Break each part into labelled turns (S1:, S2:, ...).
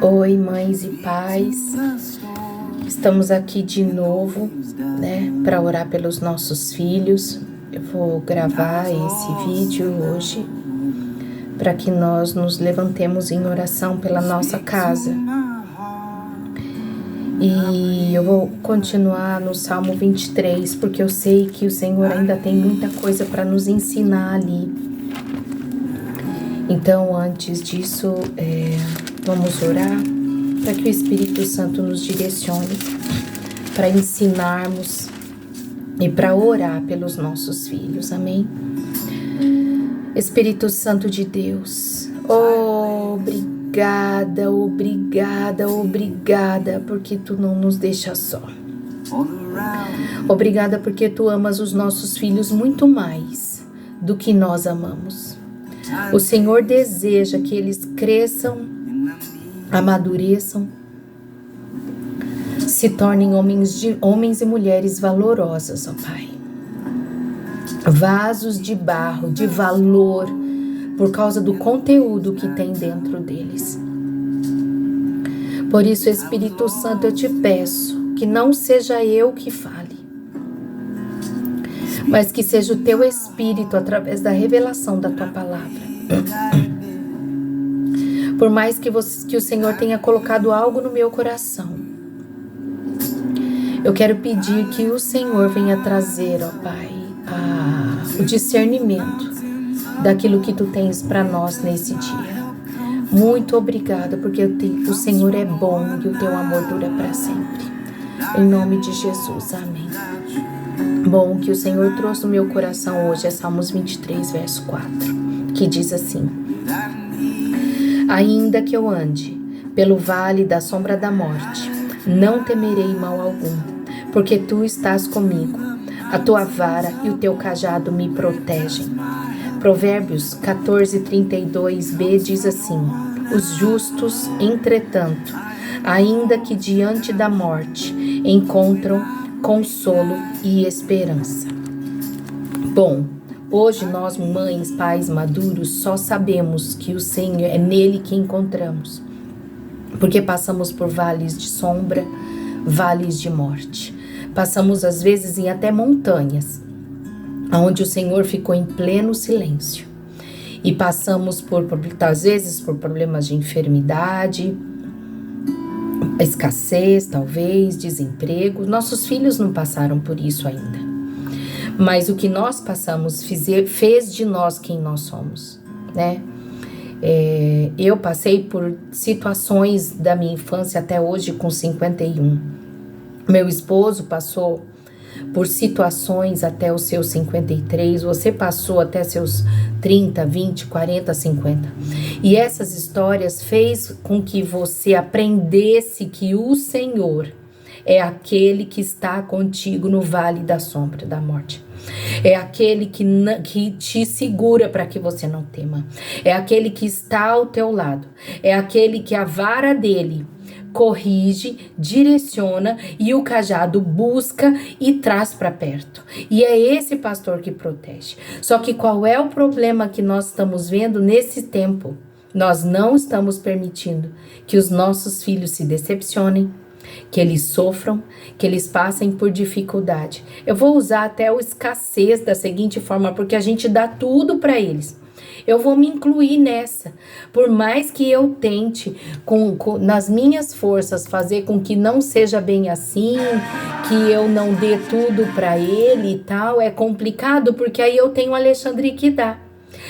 S1: Oi, mães e pais, estamos aqui de novo, para orar pelos nossos filhos. Eu vou gravar esse vídeo hoje para que nós nos levantemos em oração pela nossa casa. E eu vou continuar no Salmo 23, porque eu sei que o Senhor ainda tem muita coisa para nos ensinar ali. Então, antes disso, vamos orar para que o Espírito Santo nos direcione para ensinarmos e para orar pelos nossos filhos, amém? Espírito Santo de Deus, obrigada, obrigada, obrigada, porque Tu não nos deixa só. Obrigada porque Tu amas os nossos filhos muito mais do que nós amamos. O Senhor deseja que eles cresçam, amadureçam, se tornem homens e mulheres valorosas, ó Pai. Vasos de barro, de valor, por causa do conteúdo que tem dentro deles. Por isso, Espírito Santo, eu te peço que não seja eu que fale, mas que seja o Teu Espírito através da revelação da Tua palavra. Por mais que o Senhor tenha colocado algo no meu coração, eu quero pedir que o Senhor venha trazer, ó Pai, o discernimento daquilo que Tu tens para nós nesse dia. Muito obrigada, porque o Senhor é bom e o Teu amor dura para sempre. Em nome de Jesus, amém. Bom, o que o Senhor trouxe no meu coração hoje é Salmos 23, verso 4, que diz assim: ainda que eu ande pelo vale da sombra da morte, não temerei mal algum, porque Tu estás comigo. A Tua vara e o Teu cajado me protegem. Provérbios 14:32b diz assim: os justos, entretanto, ainda que diante da morte, encontram consolo e esperança. Bom, hoje nós, mães, pais maduros, só sabemos que o Senhor é nele que encontramos, porque passamos por vales de sombra, vales de morte. Passamos às vezes em até montanhas, onde o Senhor ficou em pleno silêncio. E passamos às vezes por problemas de enfermidade, escassez, talvez, desemprego. Nossos filhos não passaram por isso ainda. Mas o que nós passamos fez de nós quem nós somos, né? Eu passei por situações da minha infância até hoje com 51. Meu esposo passou por situações até os seus 53, você passou até seus 30, 20, 40, 50. E essas histórias fez com que você aprendesse que o Senhor é aquele que está contigo no vale da sombra da morte. É aquele que te segura para que você não tema. É aquele que está ao teu lado. É aquele que a vara dele corrige, direciona e o cajado busca e traz para perto. E é esse pastor que protege. Só que qual é o problema que nós estamos vendo nesse tempo? Nós não estamos permitindo que os nossos filhos se decepcionem, que eles sofram, que eles passem por dificuldade. Eu vou usar até o escassez da seguinte forma, porque a gente dá tudo para eles. Eu vou me incluir nessa. Por mais que eu tente, nas minhas forças, fazer com que não seja bem assim, que eu não dê tudo para ele e tal, é complicado, porque aí eu tenho o Alexandre que dá.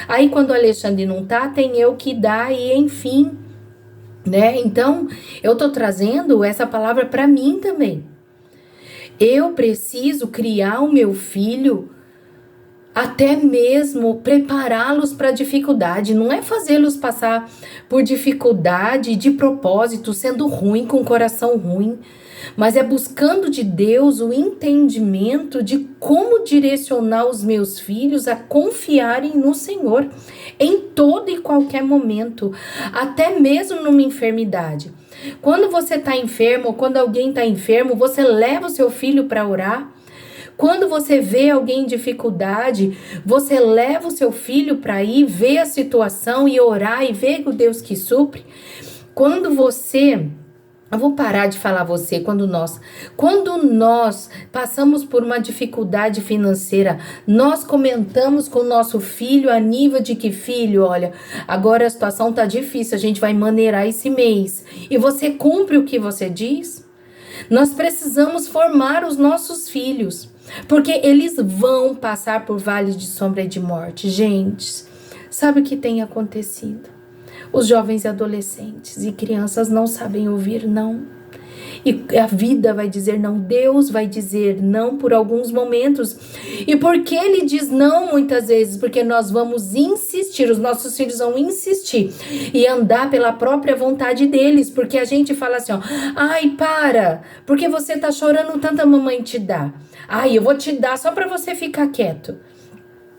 S1: Aí quando o Alexandre não tá, tem eu que dá e enfim, né? Então, eu tô trazendo essa palavra para mim também. Eu preciso criar o meu filho, até mesmo prepará-los para dificuldade. Não é fazê-los passar por dificuldade de propósito, sendo ruim, com o coração ruim, mas é buscando de Deus o entendimento de como direcionar os meus filhos a confiarem no Senhor em todo e qualquer momento, até mesmo numa enfermidade. Quando você está enfermo, ou quando alguém está enfermo, você leva o seu filho para orar. Quando você vê alguém em dificuldade, você leva o seu filho para ir ver a situação e orar e ver o Deus que supre. Quando você... Eu vou parar de falar você, quando nós passamos por uma dificuldade financeira, nós comentamos com o nosso filho a nível de que, filho, olha, agora a situação tá difícil, a gente vai maneirar esse mês. E você cumpre o que você diz? Nós precisamos formar os nossos filhos, porque eles vão passar por vales de sombra e de morte. Gente, sabe o que tem acontecido? Os jovens e adolescentes e crianças não sabem ouvir não. E a vida vai dizer não, Deus vai dizer não por alguns momentos. E por que ele diz não muitas vezes? Porque nós vamos insistir, os nossos filhos vão insistir e andar pela própria vontade deles. Porque a gente fala assim, ó, ai, para, porque você tá chorando tanto, a mamãe te dá. Ai, eu vou te dar só pra você ficar quieto.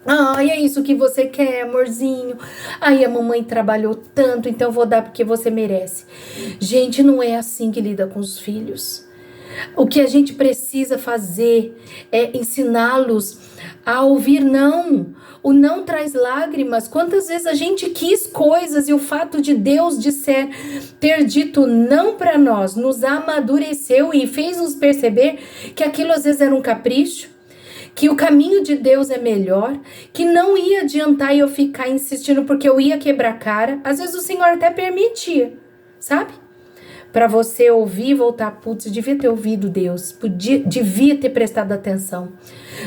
S1: Ai, é isso que você quer, amorzinho. Ai, a mamãe trabalhou tanto, então eu vou dar porque você merece. Gente, não é assim que lida com os filhos. O que a gente precisa fazer é ensiná-los a ouvir não. O não traz lágrimas. Quantas vezes a gente quis coisas e o fato de Deus ter dito não para nós, nos amadureceu e fez nos perceber que aquilo às vezes era um capricho, que o caminho de Deus é melhor, que não ia adiantar eu ficar insistindo porque eu ia quebrar a cara. Às vezes o Senhor até permitia, sabe? Para você ouvir e voltar, putz, devia ter ouvido Deus, devia ter prestado atenção.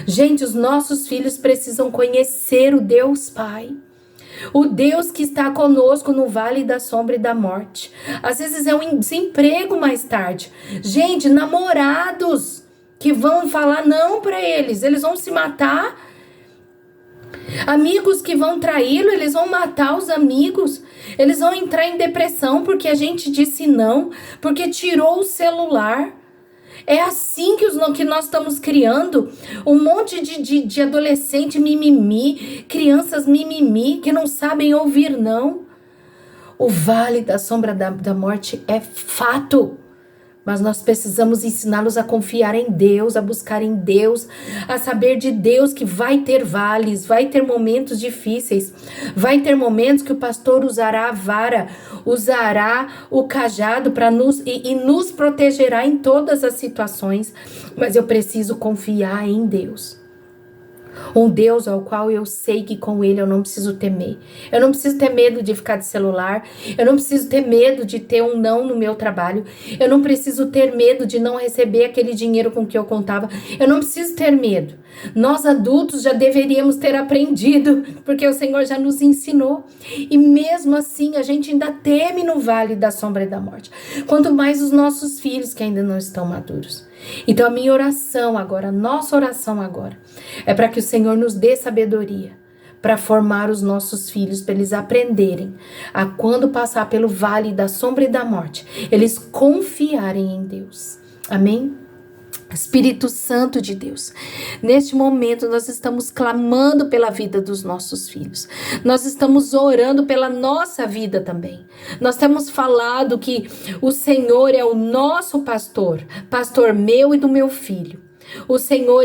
S1: Gente, os nossos filhos precisam conhecer o Deus Pai. O Deus que está conosco no vale da sombra e da morte. Às vezes é um desemprego mais tarde. Gente, namorados que vão falar não para eles vão se matar. Amigos que vão traí-lo, eles vão matar os amigos. Eles vão entrar em depressão porque a gente disse não, porque tirou o celular. É assim que nós estamos criando um monte de adolescente mimimi, crianças mimimi, que não sabem ouvir não. O vale da sombra da morte é fato. Mas nós precisamos ensiná-los a confiar em Deus, a buscar em Deus, a saber de Deus que vai ter vales, vai ter momentos difíceis, vai ter momentos que o pastor usará a vara, usará o cajado para nos protegerá em todas as situações. Mas eu preciso confiar em Deus. Um Deus ao qual eu sei que com ele eu não preciso temer. Eu não preciso ter medo de ficar de celular. Eu não preciso ter medo de ter um não no meu trabalho. Eu não preciso ter medo de não receber aquele dinheiro com que eu contava. Eu não preciso ter medo. Nós adultos já deveríamos ter aprendido, porque o Senhor já nos ensinou. E mesmo assim a gente ainda teme no vale da sombra e da morte. Quanto mais os nossos filhos que ainda não estão maduros. Então a minha oração agora, a nossa oração agora, é para que o Senhor nos dê sabedoria para formar os nossos filhos, para eles aprenderem a quando passar pelo vale da sombra e da morte, eles confiarem em Deus. Amém? Espírito Santo de Deus, neste momento nós estamos clamando pela vida dos nossos filhos, nós estamos orando pela nossa vida também. Nós temos falado que o Senhor é o nosso pastor, pastor meu e do meu filho. O Senhor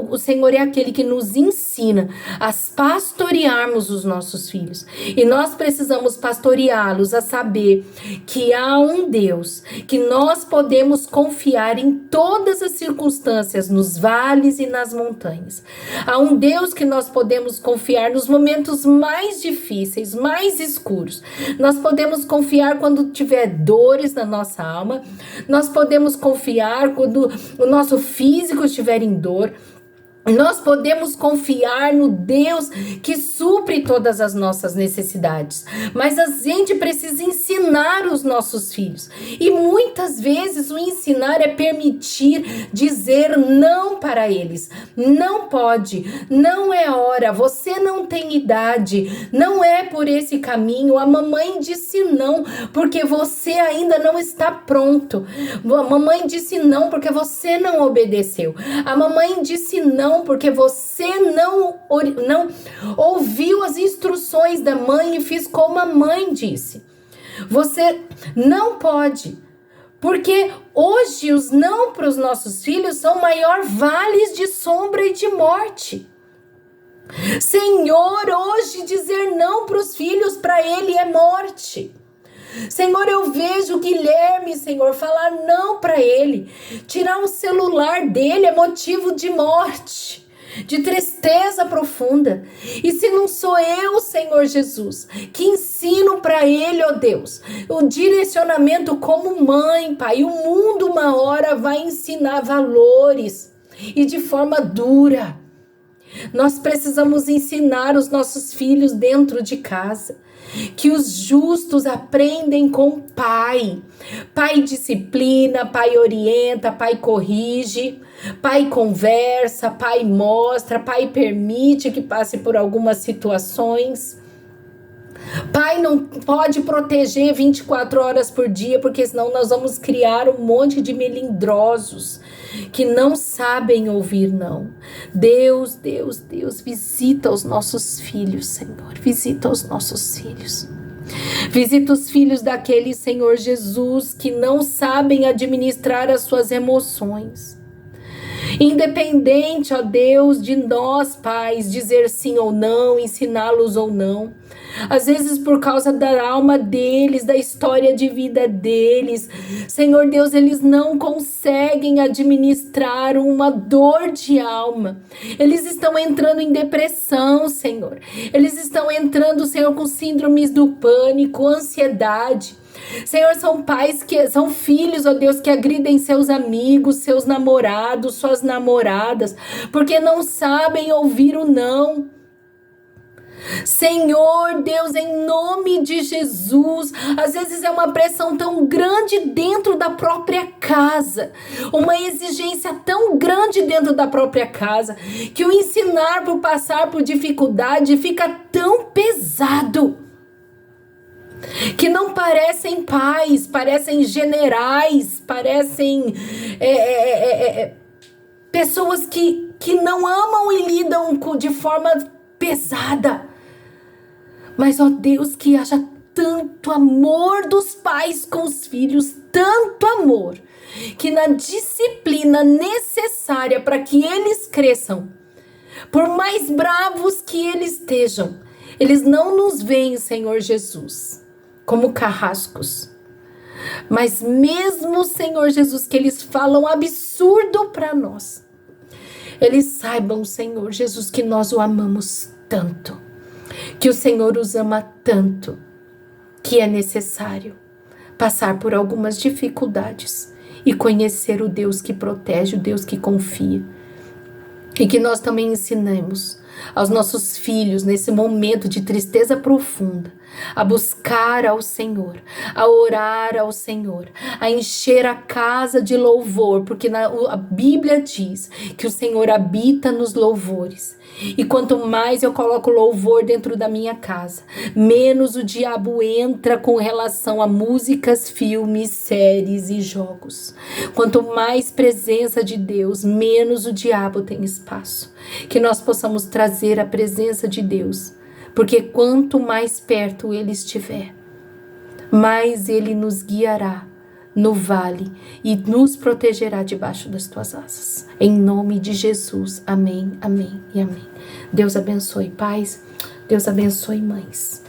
S1: o Senhor é aquele que nos ensina a pastorearmos os nossos filhos. E nós precisamos pastoreá-los a saber que há um Deus que nós podemos confiar em todas as circunstâncias, nos vales e nas montanhas. Há um Deus que nós podemos confiar nos momentos mais difíceis, mais escuros. Nós podemos confiar quando tiver dores na nossa alma. Nós podemos confiar quando o nosso físico estiver em dor. Nós podemos confiar no Deus que supre todas as nossas necessidades. Mas a gente precisa ensinar os nossos filhos. E muitas vezes o ensinar é permitir dizer não para eles. Não pode, não é hora, você não tem idade, não é por esse caminho. A mamãe disse não porque você ainda não está pronto. A mamãe disse não porque você não obedeceu. A mamãe disse não porque você não ouviu as instruções da mãe e fez como a mãe disse. Você não pode, porque hoje os não para os nossos filhos são maior vales de sombra e de morte. Senhor, hoje dizer não para os filhos, para ele é morte. Senhor, eu vejo o Guilherme, Senhor, falar não para ele. Tirar o celular dele é motivo de morte, de tristeza profunda. E se não sou eu, Senhor Jesus, que ensino para ele, ó Deus, o direcionamento como mãe, Pai, o mundo uma hora vai ensinar valores e de forma dura. Nós precisamos ensinar os nossos filhos dentro de casa, que os justos aprendem com o pai. Pai disciplina, pai orienta, pai corrige, pai conversa, pai mostra, pai permite que passe por algumas situações. Pai não pode proteger 24 horas por dia, porque senão nós vamos criar um monte de melindrosos que não sabem ouvir não. Deus, Deus, Deus, visita os nossos filhos, Senhor. Visita os nossos filhos. Visita os filhos daquele, Senhor Jesus, que não sabem administrar as suas emoções. Independente, ó Deus, de nós, pais, dizer sim ou não, ensiná-los ou não. Às vezes por causa da alma deles, da história de vida deles. Senhor Deus, eles não conseguem administrar uma dor de alma. Eles estão entrando em depressão, Senhor. Eles estão entrando, Senhor, com síndromes do pânico, ansiedade. Senhor, são filhos, ó Deus, que agridem seus amigos, seus namorados, suas namoradas, porque não sabem ouvir o não. Senhor Deus, em nome de Jesus, às vezes é uma pressão tão grande dentro da própria casa, uma exigência tão grande dentro da própria casa, que o ensinar por passar por dificuldade fica tão pesado, que não parecem pais, parecem generais, parecem pessoas que não amam e lidam de forma pesada. Mas, ó Deus, que haja tanto amor dos pais com os filhos, tanto amor, que na disciplina necessária para que eles cresçam, por mais bravos que eles estejam, eles não nos veem, Senhor Jesus, como carrascos. Mas mesmo, Senhor Jesus, que eles falam absurdo para nós, eles saibam, Senhor Jesus, que nós o amamos tanto, que o Senhor os ama tanto, que é necessário passar por algumas dificuldades e conhecer o Deus que protege, o Deus que confia. E que nós também ensinemos aos nossos filhos, nesse momento de tristeza profunda, a buscar ao Senhor, a orar ao Senhor, a encher a casa de louvor, porque a Bíblia diz que o Senhor habita nos louvores. E quanto mais eu coloco louvor dentro da minha casa, menos o diabo entra com relação a músicas, filmes, séries e jogos. Quanto mais presença de Deus, menos o diabo tem espaço. Que nós possamos trazer a presença de Deus, porque quanto mais perto Ele estiver, mais Ele nos guiará no vale e nos protegerá debaixo das tuas asas. Em nome de Jesus. Amém, amém e amém. Deus abençoe pais, Deus abençoe mães.